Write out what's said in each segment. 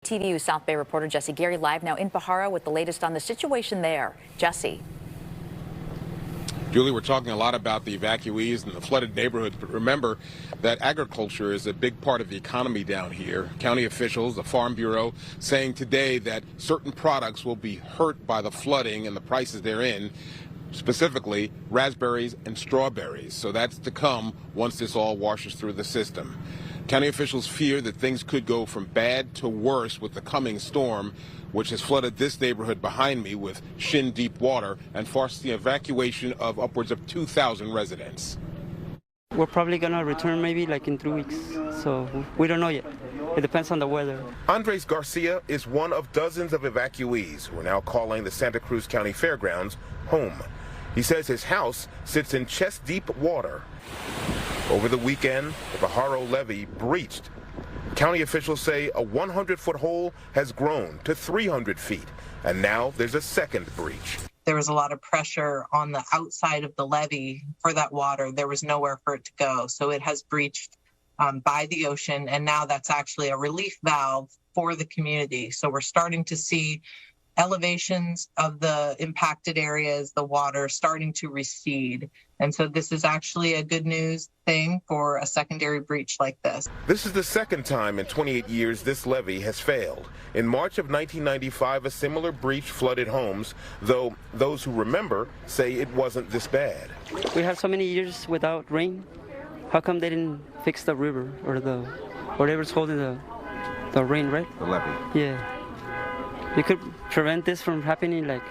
KTVU South Bay reporter Jesse Gary live now in Pajaro with the latest on the situation there. Jesse. Julie, we're talking a lot about the evacuees and the flooded neighborhoods, but remember that agriculture is a big part of the economy down here. County officials, the Farm Bureau, saying today that certain products will be hurt by the flooding and the prices they're in, specifically raspberries and strawberries. So that's to come once this all washes through the system. County officials fear that things could go from bad to worse with the coming storm, which has flooded this neighborhood behind me with shin-deep water and forced the evacuation of upwards of 2,000 residents. We're probably going to return maybe like in 3 weeks, so we don't know yet. It depends on the weather. Andres Garcia is one of dozens of evacuees who are now calling the Santa Cruz County Fairgrounds home. He says his house sits in chest-deep water. Over the weekend, the Pajaro levee breached. County officials say a 100-foot hole has grown to 300 feet, and now there's a second breach. There was a lot of pressure on the outside of the levee for that water. There was nowhere for it to go, so it has breached by the ocean, and now that's actually a relief valve for the community. So we're starting to see elevations of the impacted areas, the water starting to recede. And so this is actually a good news thing for a secondary breach like this. This is the second time in 28 years this levee has failed. In March of 1995, a similar breach flooded homes, though those who remember say it wasn't this bad. We have so many years without rain. How come they didn't fix the river or whatever's holding the rain, right? The levee. Yeah. You could prevent this from happening like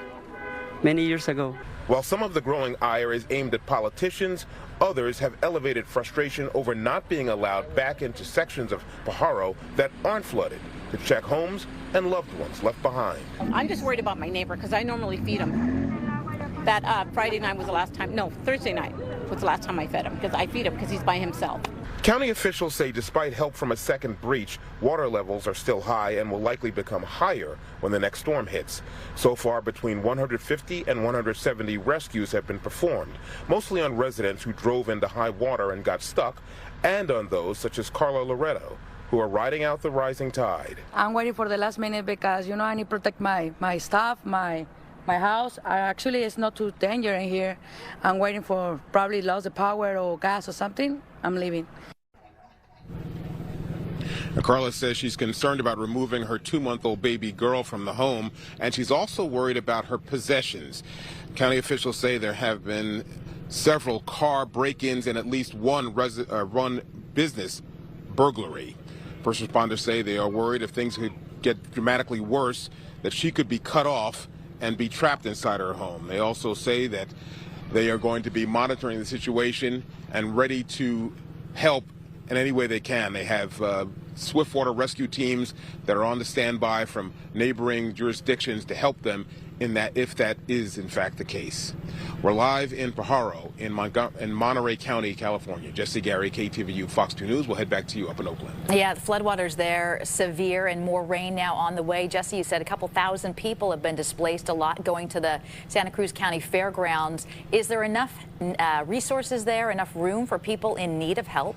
many years ago. While some of the growing ire is aimed at politicians, others have elevated frustration over not being allowed back into sections of Pajaro that aren't flooded to check homes and loved ones left behind. I'm just worried about my neighbor because I normally feed him. That Friday night was the last time, no, Thursday night was the last time I fed him because I feed him because he's by himself. County officials say despite help from a second breach, water levels are still high and will likely become higher when the next storm hits. So far, between 150 and 170 rescues have been performed, mostly on residents who drove into high water and got stuck, and on those such as Carla Loretto, who are riding out the rising tide. I'm waiting for the last minute because, I need to protect my stuff, my house. Actually, it's not too dangerous in here. I'm waiting for probably lost the power or gas or something. I'm leaving. Carla says she's concerned about removing her 2-month-old baby girl from the home, and she's also worried about her possessions. County officials say there have been several car break-ins and at least one business burglary. First responders say they are worried if things could get dramatically worse, that she could be cut off and be trapped inside her home. They also say that they are going to be monitoring the situation and ready to help in any way they can. They have swiftwater rescue teams that are on the standby from neighboring jurisdictions to help them in that, if that is in fact the case. We're live in Pajaro in Monterey County, California. Jesse Gary, KTVU, Fox 2 News. We'll head back to you up in Oakland. Yeah, the floodwaters there severe and more rain now on the way. Jesse, you said a couple thousand people have been displaced, a lot going to the Santa Cruz County Fairgrounds. Is there enough resources there, enough room for people in need of help?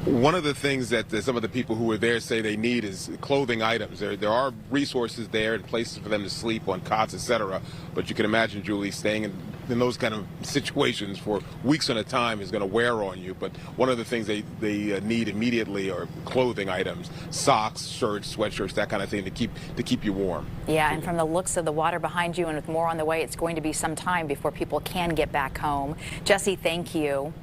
One of the things that some of the people who were there say they need is clothing items. There are resources there and places for them to sleep on cots, etc. But you can imagine, Julie, staying in those kind of situations for weeks at a time is going to wear on you. But one of the things they need immediately are clothing items, socks, shirts, sweatshirts, that kind of thing to keep you warm. Yeah, and from the looks of the water behind you and with more on the way, it's going to be some time before people can get back home. Jesse, thank you.